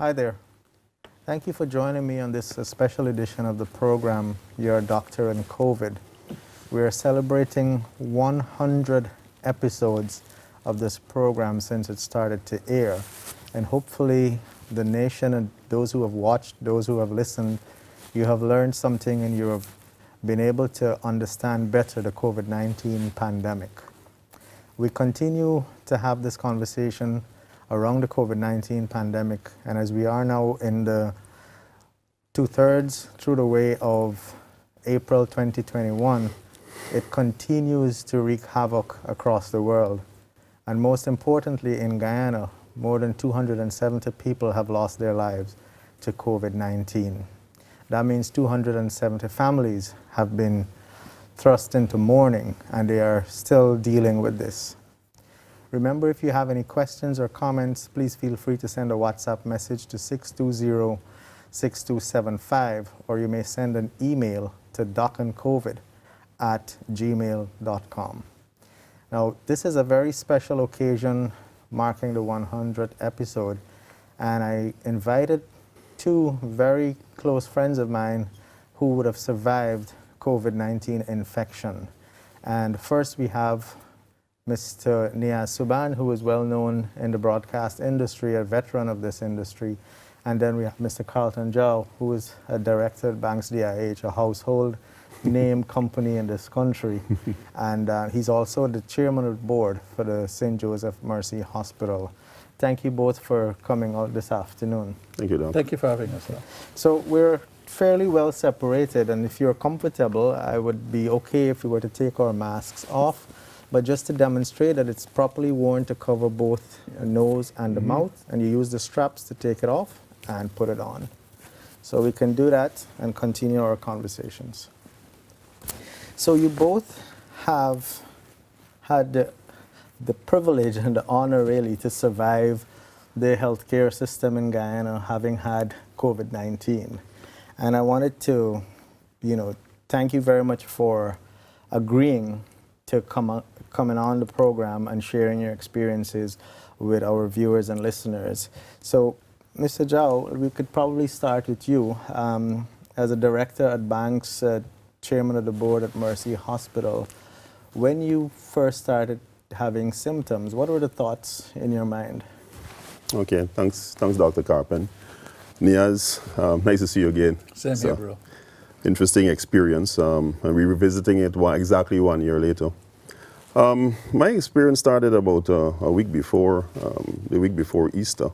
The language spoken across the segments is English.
Hi there. Thank you for joining me on this special edition of the program, Your Doctor in COVID. We are celebrating 100 episodes of this program since it started to air. And hopefully the nation and those who have watched, those who have listened, you have learned something and you have been able to understand better the COVID-19 pandemic. We continue to have this conversation around the COVID-19 pandemic, and as we are now in the 2/3 through the way of April 2021, it continues to wreak havoc across the world. And most importantly, in Guyana, more than 270 people have lost their lives to COVID-19. That means 270 families have been thrust into mourning, and they are still dealing with this. Remember, if you have any questions or comments, please feel free to send a WhatsApp message to 620-6275, or you may send an email to docandcovid@gmail.com. Now, this is a very special occasion marking the 100th episode, and I invited two very close friends of mine who would have survived COVID-19 infection. And first we have Mr. Niaz Suban, who is well known in the broadcast industry, a veteran of this industry. And then we have Mr. Carlton Jow, who is a director at Banks DIH, a household name company in this country. And he's also the chairman of the board for the St. Joseph Mercy Hospital. Thank you both for coming out this afternoon. Thank you, Doc. Thank you for having us. So we're fairly well separated, and if you're comfortable, I would be okay if we were to take our masks off, but just to demonstrate that it's properly worn to cover both your nose and the mouth, and you use the straps to take it off and put it on. So we can do that and continue our conversations. So you both have had the privilege and the honor really to survive the healthcare system in Guyana having had COVID-19. And I wanted to, thank you very much for agreeing to coming on the program and sharing your experiences with our viewers and listeners. So, Mr. Jow, we could probably start with you. As a director at Banks, chairman of the board at Mercy Hospital, when you first started having symptoms, what were the thoughts in your mind? Okay, thanks, Dr. Carpen. Niaz, nice to see you again. Same here, bro. Interesting experience, and we're revisiting it exactly 1 year later. My experience started about a week before, the week before Easter.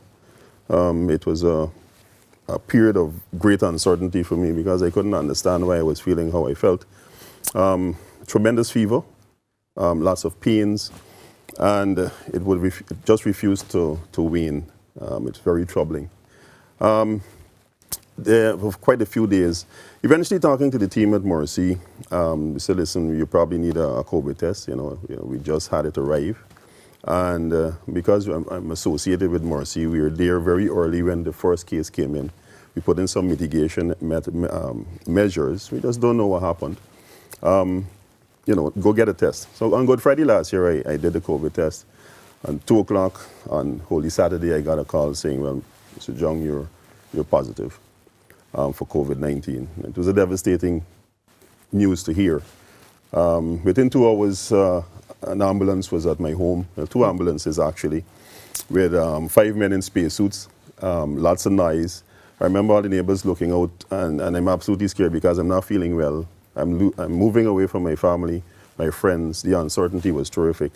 It was a period of great uncertainty for me because I couldn't understand why I was feeling how I felt. Tremendous fever, lots of pains, and it would just refuse to wane. It's very troubling. There for quite a few days. Eventually talking to the team at Mercy, they said, listen, you probably need a COVID test. We just had it arrive. And because I'm associated with Mercy, we were there very early when the first case came in. We put in some mitigation measures. We just don't know what happened. Go get a test. So on Good Friday last year, I did the COVID test. At 2 o'clock on Holy Saturday, I got a call saying, well, Mr. Jung, you're positive for COVID-19. It was a devastating news to hear. Within 2 hours, an ambulance was at my home, 2 ambulances actually, with 5 men in spacesuits, lots of noise. I remember all the neighbors looking out, and I'm absolutely scared because I'm not feeling well. I'm moving away from my family, my friends. The uncertainty was terrific.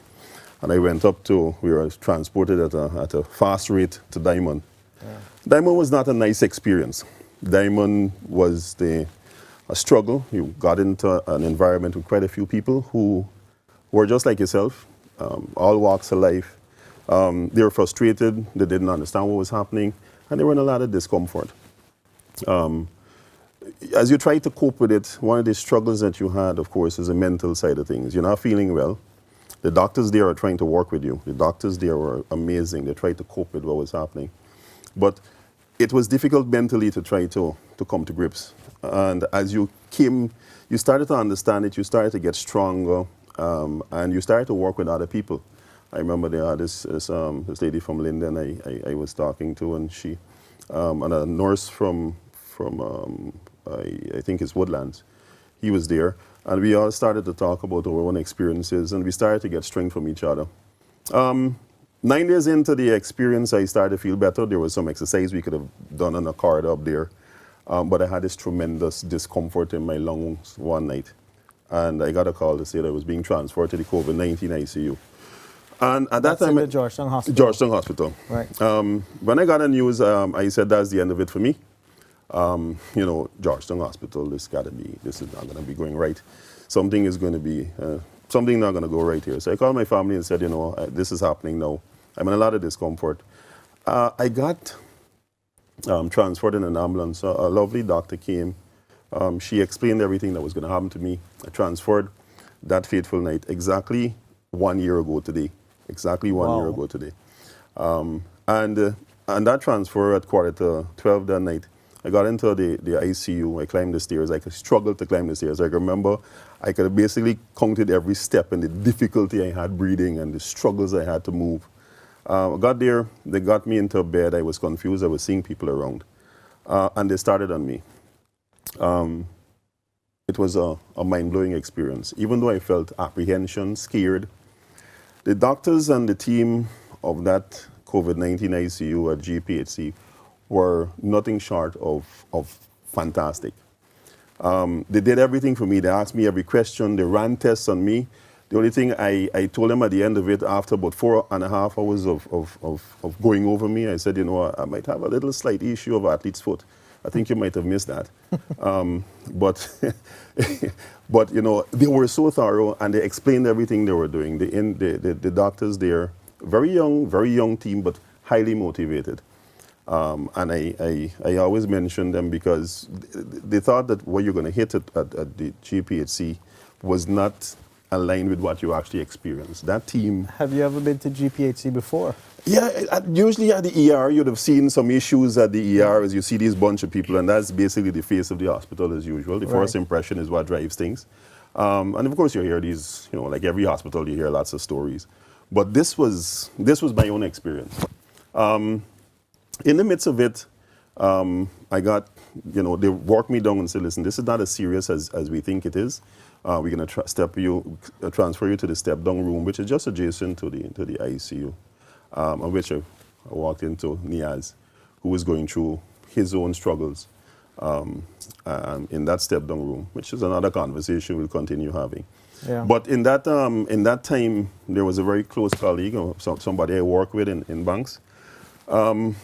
And I went we were transported at a fast rate to Diamond. Yeah. Diamond was not a nice experience. Diamond was a struggle. You got into an environment with quite a few people who were just like yourself, all walks of life. They were frustrated, they didn't understand what was happening, and they were in a lot of discomfort. As you try to cope with it, one of the struggles that you had, of course, is the mental side of things. You're not feeling well. The doctors there are trying to work with you. The doctors there were amazing. They tried to cope with what was happening. But it was difficult mentally to try to come to grips. And as you started to understand it, you started to get stronger, and you started to work with other people. I remember there had this lady from Linden I was talking to, and she and a nurse from I think it's Woodlands. He was there, and we all started to talk about our own experiences, and we started to get strength from each other. 9 days into the experience, I started to feel better. There was some exercise we could have done on a corridor up there, but I had this tremendous discomfort in my lungs one night, and I got a call to say that I was being transferred to the COVID-19 ICU. And at that That's time, in the Georgetown Hospital. Georgetown Hospital. Right. When I got the news, I said that's the end of it for me. You know, Georgetown Hospital, this is not going to be going right. Something is going to be, something not going to go right here. So I called my family and said, you know, this is happening now. I'm in a lot of discomfort. I got transferred in an ambulance. A lovely doctor came. She explained everything that was going to happen to me. I transferred that fateful night exactly 1 year ago today. Exactly one year ago today. And that transfer at 11:45 that night, I got into the ICU. I climbed the stairs. I struggled to climb the stairs. I remember I could have basically counted every step and the difficulty I had breathing and the struggles I had to move. I got there. They got me into bed. I was confused. I was seeing people around. And they started on me. It was a mind-blowing experience. Even though I felt apprehension, scared, the doctors and the team of that COVID-19 ICU at GPHC were nothing short of fantastic. They did everything for me. They asked me every question. They ran tests on me. The only thing I told them at the end of it, after about 4.5 hours of going over me, I said, you know, I might have a little slight issue of athlete's foot. I think you might have missed that. But you know, they were so thorough and they explained everything they were doing. The doctors there, very young team, but highly motivated. And I always mention them because they thought that what you're going to hit at the GPHC was not aligned with what you actually experienced. That team... Have you ever been to GPHC before? Yeah, usually at the ER, you'd have seen some issues at the ER as you see these bunch of people, and that's basically the face of the hospital as usual. The first impression is what drives things. And of course you hear these, you know, like every hospital, you hear lots of stories. But this was my own experience. In the midst of it, I got, you know, they walked me down and said, listen, this is not as serious as we think it is. We're going to transfer you to the step-down room, which is just adjacent to the ICU, on which I walked into Niaz, who was going through his own struggles in that step-down room, which is another conversation we'll continue having. Yeah. But in that time, there was a very close colleague, somebody I work with in banks, and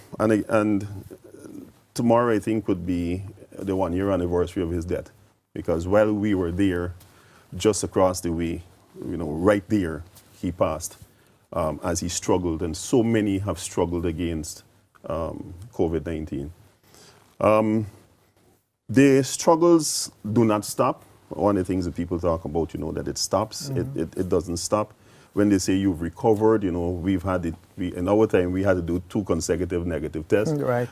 tomorrow I think would be the 1-year anniversary of his death, because while we were there, just across the way, you know, right there, he passed as he struggled, and so many have struggled against COVID-19. The struggles do not stop. One of the things that people talk about, you know, that it stops. Mm-hmm. It doesn't stop. When they say you've recovered, you know, in our time, we had to do 2 consecutive negative tests. Right.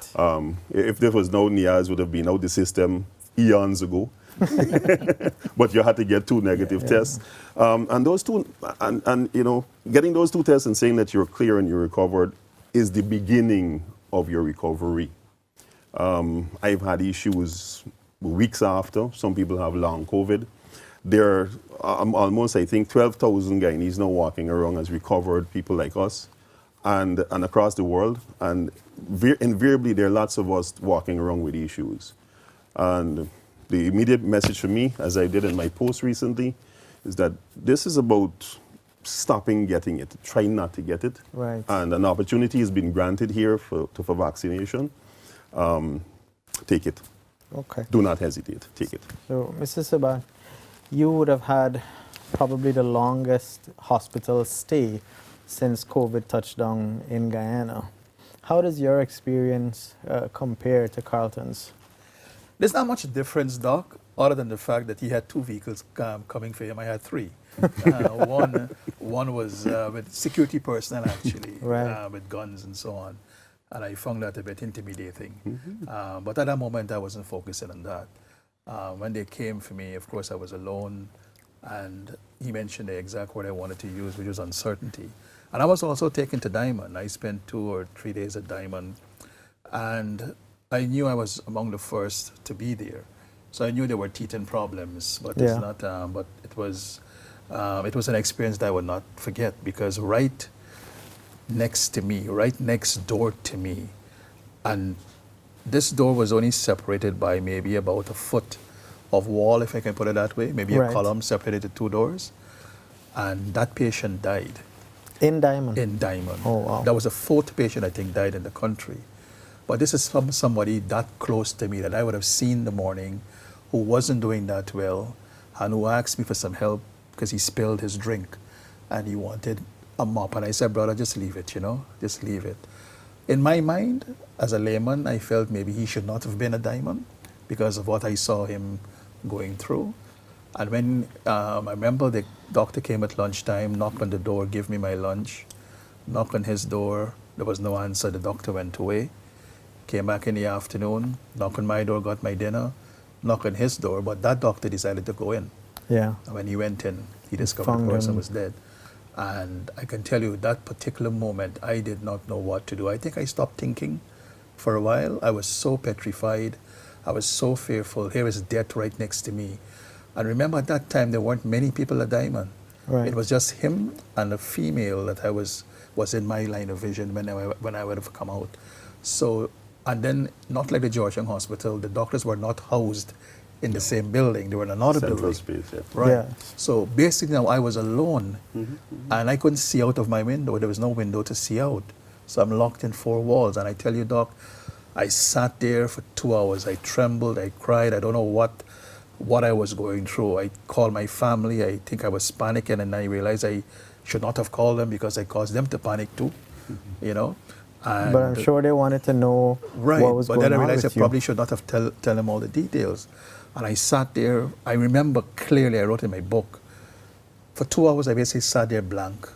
If there was no Niaz, would have been out the system eons ago. But you had to get 2 negative tests. And those 2, and you know, getting those 2 tests and saying that you're clear and you're recovered is the beginning of your recovery. I've had issues weeks after. Some people have long COVID. There are almost, I think, 12,000 Guyanese now walking around as recovered people like us and across the world. And invariably, there are lots of us walking around with issues. And the immediate message for me, as I did in my post recently, is that this is about stopping getting it, trying not to get it. Right. And an opportunity has been granted here for vaccination. Take it. Okay. Do not hesitate. Take it. So, Mr. Saban, you would have had probably the longest hospital stay since COVID touched down in Guyana. How does your experience compare to Carlton's? There's not much difference, Doc, other than the fact that he had 2 vehicles coming for him. I had 3. One was with security personnel, actually, right. with guns and so on. And I found that a bit intimidating. Mm-hmm. But at that moment, I wasn't focusing on that. When they came for me, of course, I was alone. And he mentioned the exact word I wanted to use, which was uncertainty. And I was also taken to Diamond. I spent 2 or 3 days at Diamond. And I knew I was among the first to be there. So I knew there were teething problems, but it's Yeah. not. But it was an experience that I would not forget, because right next to me, right next door to me, and this door was only separated by maybe about a foot of wall, if I can put it that way, maybe Right. a column separated the two doors, and that patient died In Diamond. in Diamond. Oh, wow. That was the fourth patient I think died in the country. But this is from somebody that close to me that I would have seen in the morning, who wasn't doing that well, and who asked me for some help because he spilled his drink and he wanted a mop. And I said, brother, just leave it, just leave it. In my mind, as a layman, I felt maybe he should not have been a Diamond because of what I saw him going through. And when I remember the doctor came at lunchtime, knocked on the door, gave me my lunch, knocked on his door, there was no answer, the doctor went away. Came back in the afternoon, knocked on my door, got my dinner, knocked on his door, but that doctor decided to go in. Yeah. And when he went in, he discovered Found the person him. was dead. And I can tell you, that particular moment, I did not know what to do. I think I stopped thinking for a while. I was so petrified. I was so fearful. Here is death right next to me. And remember, at that time, there weren't many people at Diamond. Right. It was just him and a female that was in my line of vision when I would have come out. So, and then, not like the Georgetown Hospital, the doctors were not housed in the same building. They were in another Central building. space, yeah. Right. Yeah. So basically now I was alone, and I couldn't see out of my window. There was no window to see out. So I'm locked in four walls. And I tell you, Doc, I sat there for 2 hours. I trembled, I cried. I don't know what I was going through. I called my family. I think I was panicking, and I realized I should not have called them because I caused them to panic too, And But I'm sure they wanted to know Right, what was but going then I on realized I with you. probably should not have tell them all the details. And I sat there, I remember clearly, I wrote in my book, for 2 hours I basically sat there blank,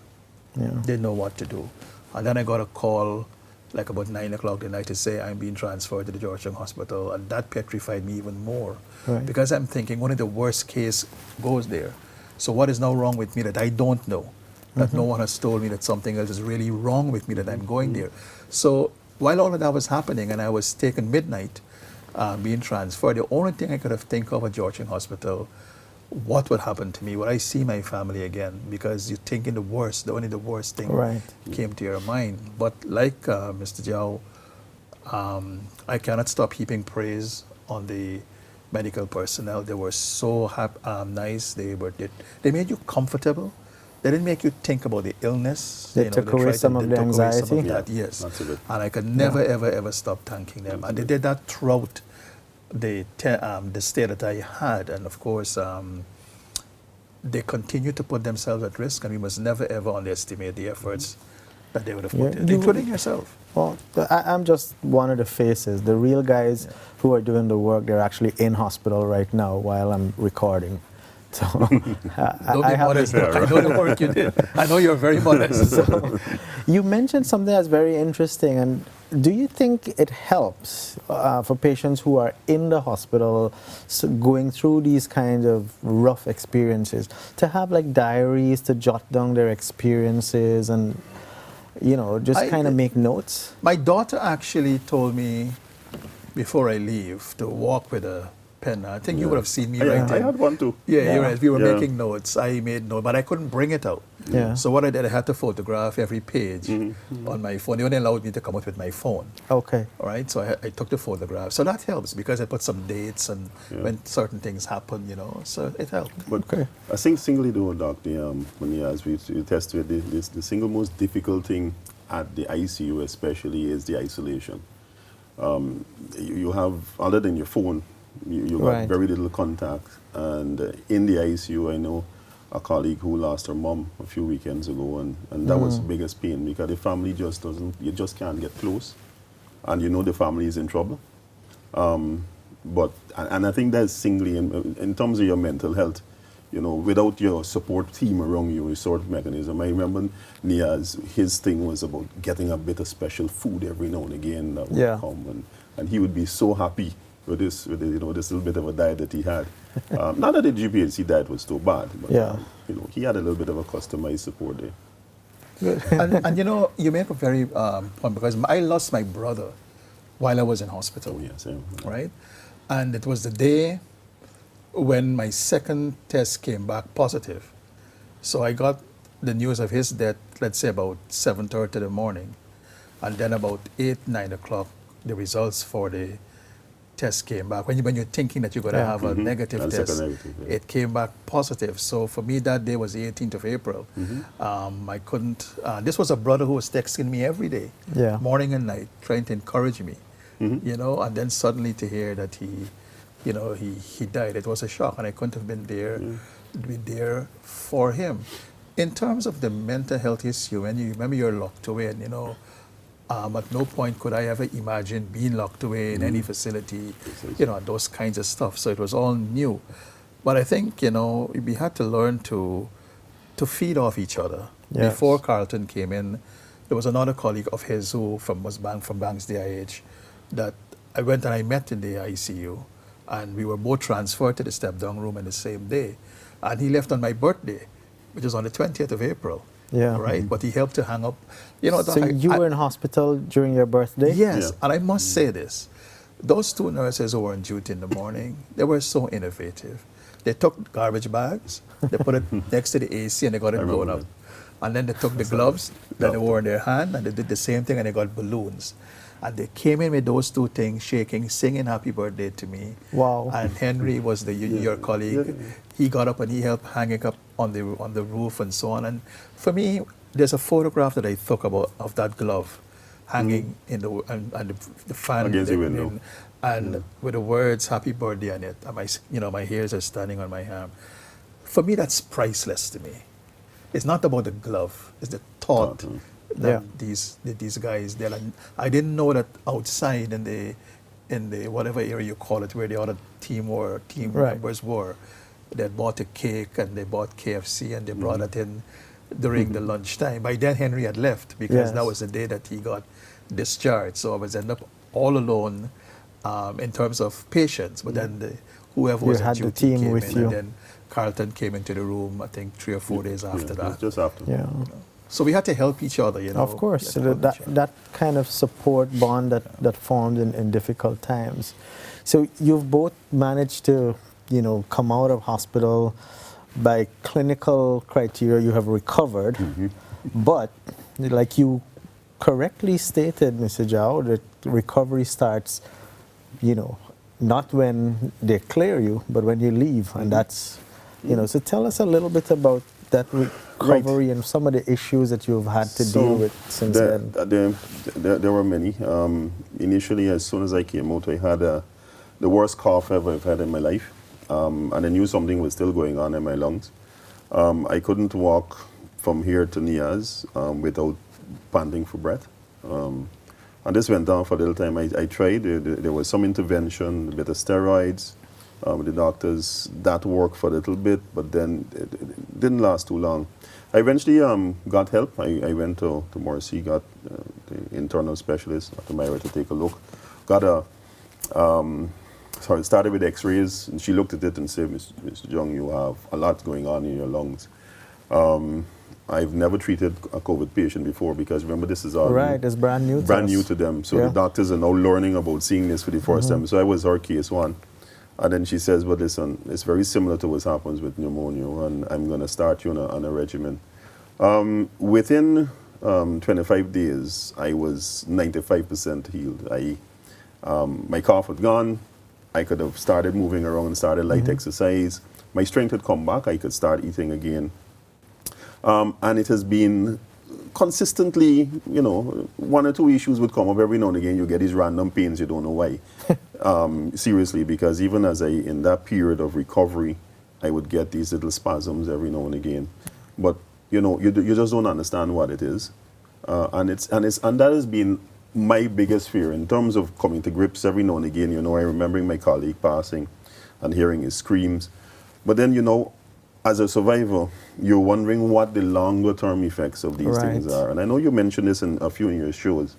Yeah. didn't know what to do. And then I got a call like about 9 o'clock at night to say I'm being transferred to the Georgetown Hospital, and that petrified me even more. Right. Because I'm thinking only the worst case goes there. So what is now wrong with me that I don't know? That no one has told me that something else is really wrong with me, that I'm going there. So while all of that was happening and I was taken midnight, being transferred, the only thing I could have think of at Georgetown Hospital, what would happen to me? Would I see my family again? Because you're thinking the worst, only the worst thing Right. came to your mind. But like Mr. Jiao, I cannot stop heaping praise on the medical personnel. They were so nice. They made you comfortable. They didn't make you think about the illness. They took away tried some to- of they the took away some anxiety. of that, Yeah, yes. that's it. And I could never, ever stop thanking them. And they did that throughout the stay that I had. And of course, they continue to put themselves at risk, and we must never, ever underestimate the efforts that they would have put Yeah, in, you- including yourself. Well, I'm just one of the faces. The real guys who are doing the work, they're actually in hospital right now while I'm recording. So Don't be have modest. Yeah, I know the work you did. I know you're very modest. You mentioned something that's very interesting, and do you think it helps for patients who are in the hospital going through these kinds of rough experiences to have like diaries to jot down their experiences and just kind of make notes? My daughter actually told me before I leave to walk with a pen. I think you would have seen me I writing. had one too. Yeah, you're right. We were Yeah. making notes. I made notes, but I couldn't bring it out. Yeah. So what I did, I had to photograph every page on my phone. They only allowed me to come out with my phone. Okay. All right, so I took the photograph. So that helps because I put some dates and when certain things happen, so it helped. But Okay. I think singly though, Doctor, when you tested the single most difficult thing at the ICU especially is the isolation. You have, other than your phone, you got Right. very little contact. And in the ICU, I know a colleague who lost her mom a few weekends ago, and that was the biggest pain because the family you just can't get close. And the family is in trouble. And I think that's singly, in terms of your mental health, without your support team around you, your support mechanism. I remember Niaz, his thing was about getting a bit of special food every now and again that would come, and he would be so happy with this little bit of a diet that he had. Not that the GPHC diet was too bad, but he had a little bit of a customized support there. Good. and you make a very point because I lost my brother while I was in hospital, Oh, yes. Yeah. right? And it was the day when my second test came back positive. So I got the news of his death, let's say about 7:30 in the morning. And then about 8, 9 o'clock, the results for the test came back. When you're thinking that you're going to Yeah. have a negative And test, second negative, yeah. it came back positive. So for me, that day was the 18th of April. I couldn't, this was a brother who was texting me every day, Yeah. morning and night, trying to encourage me, you know, and then suddenly to hear that he died, it was a shock, and I couldn't have been there, be there for him. In terms of the mental health issue, and you remember you're locked away, and at no point could I ever imagine being locked away in any facility, and those kinds of stuff. So it was all new. But I think, we had to learn to feed off each other. Yes. Before Carlton came in, there was another colleague of his who from Banks DIH that I went and I met in the ICU, and we were both transferred to the step-down room in the same day. And he left on my birthday, which is on the 20th of April. Yeah. Right? But he helped to hang up. So you were in hospital during your birthday? Yes, Yeah. and I must say this. Those two nurses who were on duty in the morning, they were so innovative. They took garbage bags, they put it next to the AC, and they got it blown remember up. And then they took the gloves that they wore in their hand, and they did the same thing, and they got balloons. And they came in with those two things, shaking, singing happy birthday to me. Wow. And Henry was your colleague. Yeah. He got up and he helped hang it up on the roof and so on. And for me, there's a photograph that I took of that glove hanging in and the fan Against the window. and with the words "Happy Birthday" on it. And my hairs are standing on my arm. For me, that's priceless to me. It's not about the glove; it's the thought that these guys did. And I didn't know that outside in the whatever area you call it, where the other team members were, they had bought a cake and they bought KFC and they brought it in during the lunchtime. By then, Henry had left because that was the day that he got discharged. So I was ended up all alone in terms of patients. But then whoever was on duty team came with in, you. and then Carlton came into the room, I think 3 or 4 days after that. Just after. Yeah. So we had to help each other, Of course, We so had to help each other. that kind of support bond that formed in difficult times. So you've both managed to, come out of hospital. By clinical criteria, you have recovered, but like you correctly stated, Mr. Zhao, that recovery starts, not when they clear you, but when you leave, and that's, So tell us a little bit about that recovery and some of the issues that you've had to deal with since then. There were many. Initially, as soon as I came out, I had the worst cough ever I've had in my life. And I knew something was still going on in my lungs. I couldn't walk from here to Niaz without panting for breath. And this went on for a little time. I tried. There was some intervention, a bit of steroids. The doctors, that worked for a little bit, but then it didn't last too long. I eventually got help. I went to Morrissey, got the internal specialist, Dr. Myra, to take a look. Started with x-rays, and she looked at it and said, Mr. Jung, you have a lot going on in your lungs. I've never treated a COVID patient before because remember, this is all right, it's brand new to them. So the doctors are now learning about seeing this for the first time. So I was her case one. And then she says, well, listen, it's very similar to what happens with pneumonia, and I'm going to start you on a regimen. Within 25 days, I was 95% healed. My cough had gone. I could have started moving around, started light exercise. My strength had come back. I could start eating again. And it has been consistently, 1 or 2 issues would come up every now and again. You get these random pains, you don't know why. Seriously, because even in that period of recovery, I would get these little spasms every now and again. But, you just don't understand what it is. And that has been my biggest fear in terms of coming to grips every now and again. I remembering my colleague passing and hearing his screams. But then, as a survivor, you're wondering what the longer term effects of these things are. And I know you mentioned this in a few of your shows.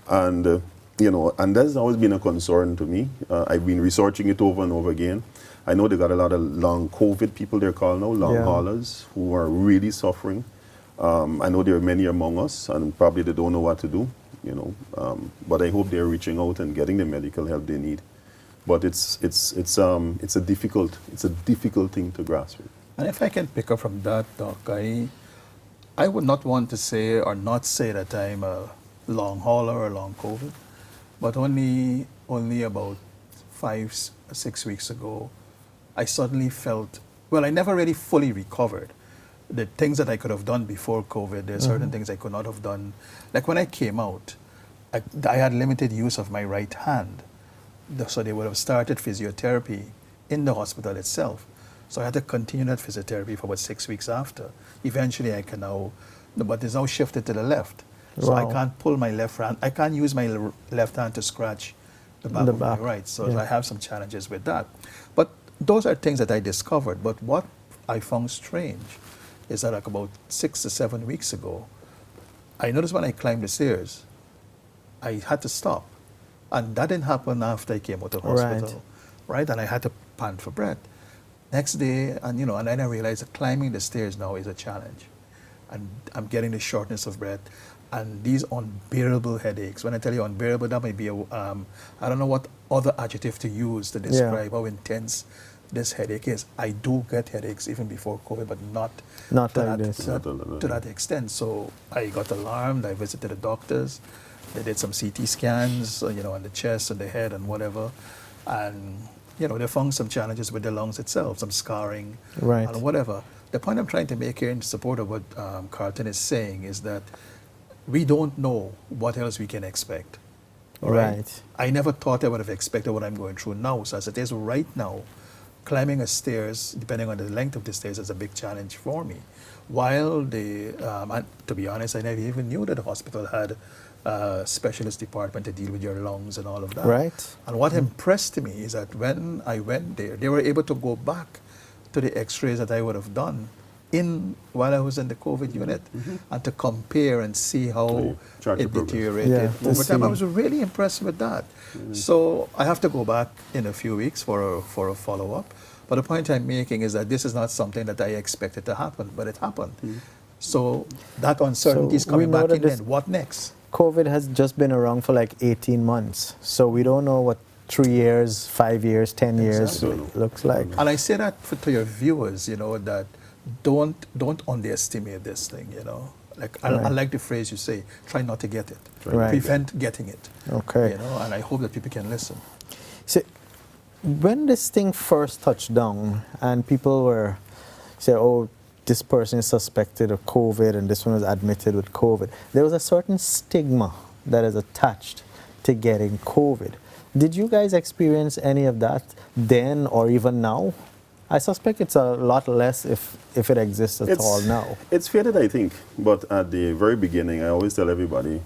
And, and that's always been a concern to me. I've been researching it over and over again. I know they got a lot of long COVID people they're called now, long haulers, who are really suffering. I know there are many among us, and probably they don't know what to do, but I hope they're reaching out and getting the medical help they need. But it's a difficult thing to grasp. And if I can pick up from that, Doc, I would not want to say or not say that I'm a long hauler or long COVID, but only about 5-6 weeks ago, I suddenly felt, well, I never really fully recovered. The things that I could have done before COVID, there are certain things I could not have done. Like when I came out, I had limited use of my right hand. So they would have started physiotherapy in the hospital itself. So I had to continue that physiotherapy for about 6 weeks after. Eventually I can now, but it's now shifted to the left. So I can't pull my left hand, I can't use my left hand to scratch the back of my right. So I have some challenges with that. But those are things that I discovered. But what I found strange is that like about 6 to 7 weeks ago, I noticed when I climbed the stairs, I had to stop. And that didn't happen after I came out of hospital, right? And I had to pant for breath. Next day, and and then I realized that climbing the stairs now is a challenge. And I'm getting the shortness of breath and these unbearable headaches. When I tell you unbearable, that might be I don't know what other adjective to use to describe how intense this headache is. I do get headaches even before COVID, but not to that extent. So I got alarmed. I visited the doctors. They did some CT scans, on the chest and the head and whatever. And, they found some challenges with the lungs itself, some scarring and whatever. The point I'm trying to make here in support of what Carlton is saying is that we don't know what else we can expect. Right. I never thought I would have expected what I'm going through now. So as it is right now, climbing a stairs, depending on the length of the stairs, is a big challenge for me. While and to be honest, I never even knew that the hospital had a specialist department to deal with your lungs and all of that. Right. And what impressed me is that when I went there, they were able to go back to the x-rays that I would have done while I was in the COVID unit and to compare and see how it deteriorated over time. I was really impressed with that. So I have to go back in a few weeks for a follow-up. But the point I'm making is that this is not something that I expected to happen, but it happened. So that uncertainty is coming back in then. What next? COVID has just been around for like 18 months. So we don't know what 3 years, 5 years, 10 years looks like. And I say that to your viewers, that don't underestimate this thing, Like I like the phrase you say, try not to get it. Prevent getting it. Okay. And I hope that people can listen. So when this thing first touched down and people were say, oh, this person is suspected of COVID and this one was admitted with COVID, there was a certain stigma that is attached to getting COVID. Did you guys experience any of that then or even now? I suspect it's a lot less if it exists at all now. It's faded, I think. But at the very beginning, I always tell everybody,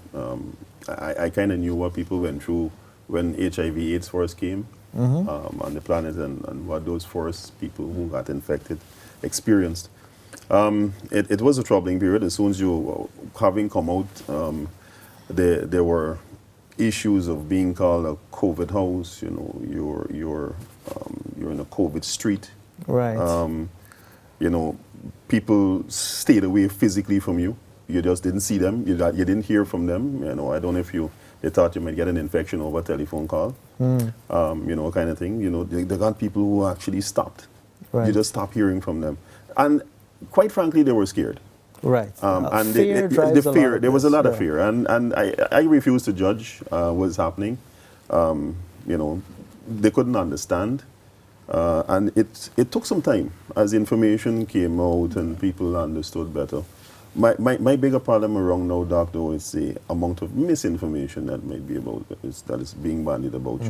I kind of knew what people went through when HIV/AIDS first came on the planet and what those first people who got infected experienced. It was a troubling period. As soon as you, having come out, there were issues of being called a COVID house. You're in a COVID street. Right. People stayed away physically from you. You just didn't see them. You didn't hear from them. I don't know if they thought you might get an infection over a telephone call. Kind of thing. They got people who actually stopped. Right. You just stopped hearing from them. And quite frankly, they were scared. Right. And fear the fear, there was a lot of fear. And I refuse to judge what's happening. They couldn't understand. And it took some time as information came out and people understood better. My bigger problem around now, Doc, though, is the amount of misinformation that might be that is being bandied about,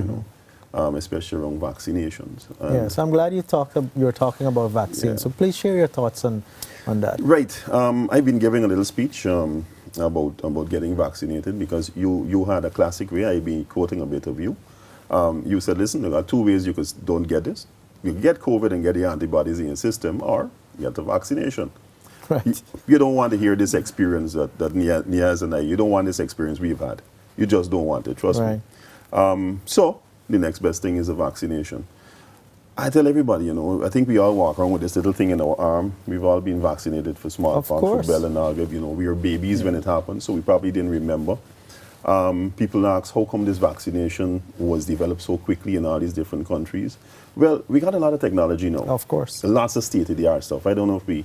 especially around vaccinations. Yes, I'm glad you're talking about vaccines. So please share your thoughts on that. Right. I've been giving a little speech about getting vaccinated because you had a classic way. I've been quoting a bit of you. You said, listen, there are two ways you don't get this. You can get COVID and get the antibodies in your system, or get the vaccination. Right. You don't want to hear this experience that Niaz and I, you don't want this experience we've had. You just don't want it, trust me. So the next best thing is a vaccination. I tell everybody, you know, I think we all walk around with this little thing in our arm. We've all been vaccinated for smallpox, for Bell and Algib. You know, we were babies when it happened, so we probably didn't remember. People ask, how come this vaccination was developed so quickly in all these different countries? Well, we got a lot of technology now. Of course. Lots of state-of-the-art stuff. I don't know if we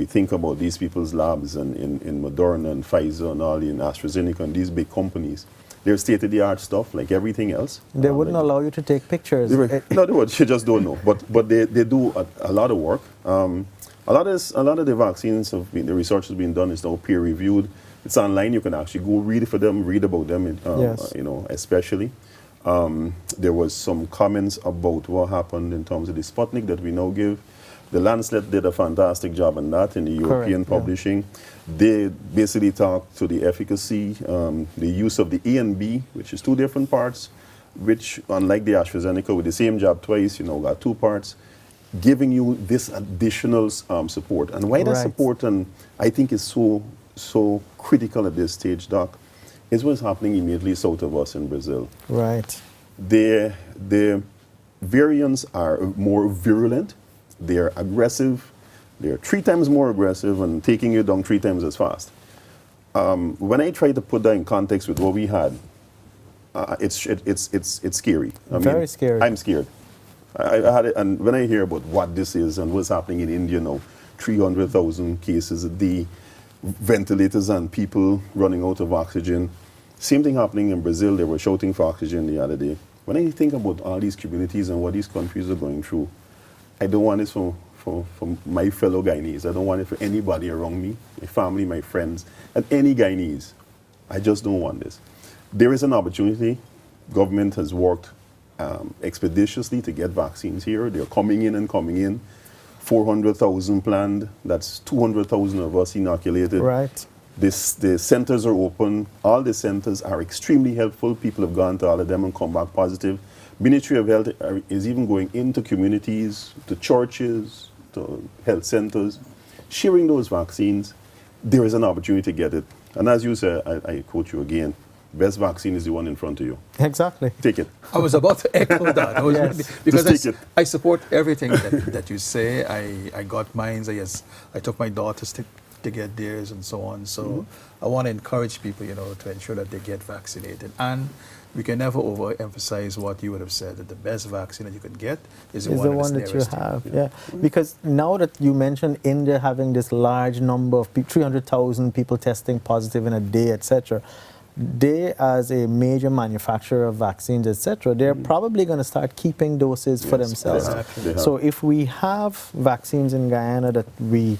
think about these people's labs and in Moderna and Pfizer and all in AstraZeneca and these big companies. They're state-of-the-art stuff like everything else. They wouldn't allow you to take pictures. No, they would. You just don't know. But they do a lot of work. A lot of the vaccines the research has been done is now peer-reviewed. It's online. You can actually go read about them. Yes. You know, especially. There was some comments about what happened in terms of the Sputnik that we now give. The Lancet did a fantastic job on that in the European publishing. They basically talked to the efficacy, the use of the A and B, which is two different parts, which, unlike the AstraZeneca, with the same jab twice, you know, got two parts, giving you this additional support. And why that support, and I think is so critical at this stage, Doc, is what's happening immediately south of us in Brazil. Right. The variants are more virulent. They're aggressive. They're 3 times more aggressive and taking you down 3 times as fast. When I try to put that in context with what we had, it's scary. Very scary. I'm scared. I had it, and when I hear about what this is and what's happening in India now, 300,000 cases a day, ventilators and people running out of oxygen. Same thing happening in Brazil. They were shouting for oxygen the other day. When I think about all these communities and what these countries are going through, I don't want this for my fellow Guyanese. I don't want it for anybody around me, my family, my friends, and any Guyanese. I just don't want this. There is an opportunity. Government has worked expeditiously to get vaccines here. They're coming in. 400,000 planned. That's 200,000 of us inoculated. Right. The centers are open. All the centers are extremely helpful. People have gone to all of them and come back positive. Ministry of Health is even going into communities, to churches, to health centers, sharing those vaccines. There is an opportunity to get it. And as you said, I quote you again, best vaccine is the one in front of you. Exactly. Take it. I was about to echo that. Because I support everything that you say. I got mine. I took my daughters to get theirs and so on. So I want to encourage people, you know, to ensure that they get vaccinated. And we can never overemphasize what you would have said, that the best vaccine that you can get is the one that you have. Yeah. Because now that you mentioned India having this large number of 300,000 people testing positive in a day, etc., they, as a major manufacturer of vaccines, etc., they're probably going to start keeping doses for themselves. So if we have vaccines in Guyana that we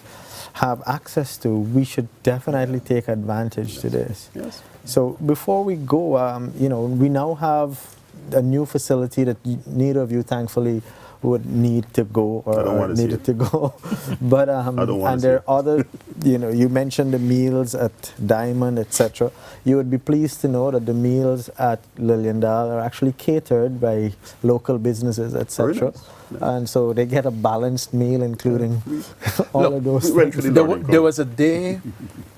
have access to, we should definitely take advantage to this. Yes. So before we go, you know, we now have a new facility that neither of you, thankfully, would need to go or needed to go. But and there are other, you know, you mentioned the meals at Diamond, etc. You would be pleased to know that the meals at Liliendal are actually catered by local businesses, etc. And so they get a balanced meal, including all of those things. There was a day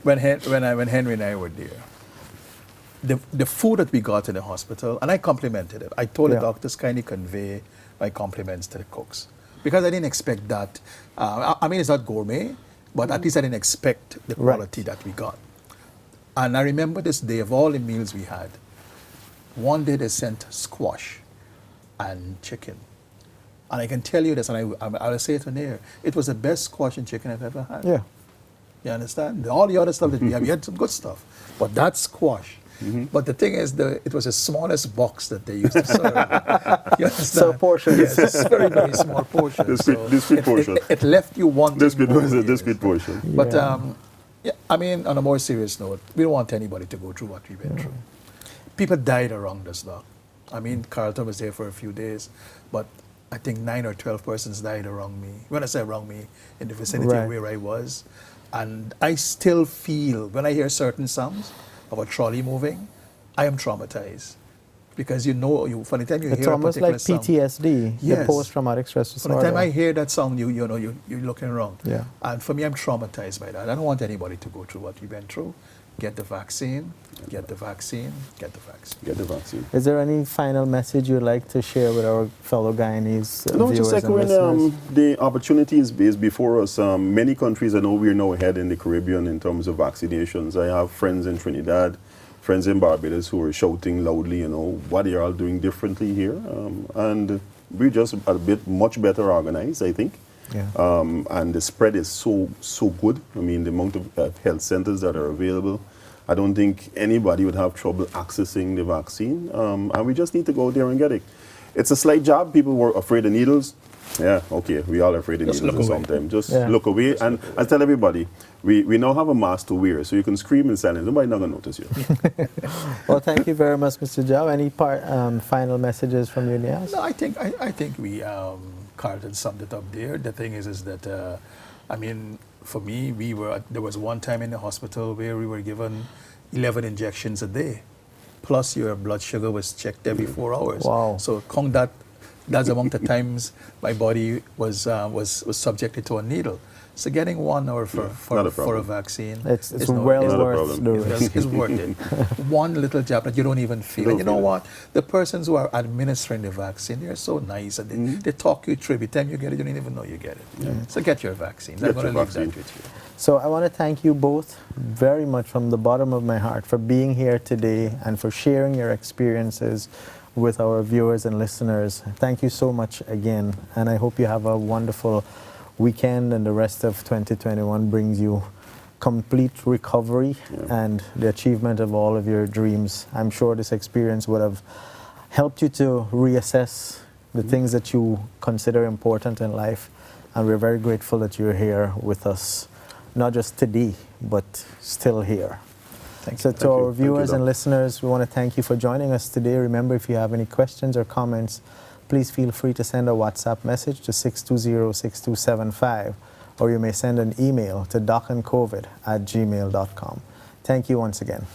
when Henry and I were there. The food that we got in the hospital, and I complimented it. I told the doctors, kindly convey my compliments to the cooks, because I didn't expect that. I mean, it's not gourmet, but at least I didn't expect the quality that we got. And I remember this day, of all the meals we had, one day they sent squash and chicken. And I can tell you this, and I will say it on air, it was the best squash and chicken I've ever had. Yeah. You understand? All the other stuff that we had some good stuff. But that squash, but the thing is, it was the smallest box that they used to serve. You understand? So portions. Yes, it's very, very small portions. Discrete portion. It left you wanting more. It was a discrete portion. But, I mean, on a more serious note, we don't want anybody to go through what we went through. People died around us, though. I mean, Carlton was there for a few days, but I think 9 or 12 persons died around me. When I say around me, in the vicinity where I was. And I still feel, when I hear certain sounds of a trolley moving, I am traumatized. because you know, from the time you It's hear a almost like particular song, PTSD, the Yes. post-traumatic stress from the disorder. time I hear that song, you know, you're looking wrong. Yeah. And for me, I'm traumatized by that. I don't want anybody to go through what we've been through. Get the vaccine, get the vaccine, get the vaccine. Get the vaccine. Is there any final message you'd like to share with our fellow Guyanese No, viewers just and echoing listeners? the opportunities is before us. Many countries, I know we're now ahead in the Caribbean in terms of vaccinations. I have friends in Trinidad, friends in Barbados who are shouting loudly, you know, what are you all doing differently here? And we're just a bit much better organized, I think. Yeah. And the spread is so good. I mean, the amount of health centers that are available, I don't think anybody would have trouble accessing the vaccine. And we just need to go there and get it. It's a slight job. People were afraid of needles. Yeah, okay, we all are afraid of Just needles look at away. some time. Just Yeah. look away. And I tell everybody, we now have a mask to wear, so you can scream in silence. Nobody's not going to notice you. Well, thank you very much, Mr. Jow. Any final messages from you, Nias? No, I think we Carlton summed it up there. The thing is that I mean, for me, there was one time in the hospital where we were given 11 injections a day, plus your blood sugar was checked every 4 hours. Wow. So count that. That's among the times my body was subjected to a needle. So getting 1 hour Not a for a problem. vaccine, It's is no- well is- Not a worth problem. doing. it's worth it. One little jab that you don't even feel. Don't And you know feel it. what? The persons who are administering the vaccine, they're so nice and they talk you through. Every time you get it, you don't even know you get it. So get your vaccines. I'm Get going to your leave that vaccine. with you. So I want to thank you both very much from the bottom of my heart for being here today and for sharing your experiences with our viewers and listeners. Thank you so much again, and I hope you have a wonderful weekend and the rest of 2021 brings you complete recovery and the achievement of all of your dreams. I'm sure this experience would have helped you to reassess the things that you consider important in life, and we're very grateful that you're here with us, not just today, but still here. So to our viewers and listeners, we want to thank you for joining us today. Remember, if you have any questions or comments, please feel free to send a WhatsApp message to 620-6275, or you may send an email to docandcovid@gmail.com. Thank you once again.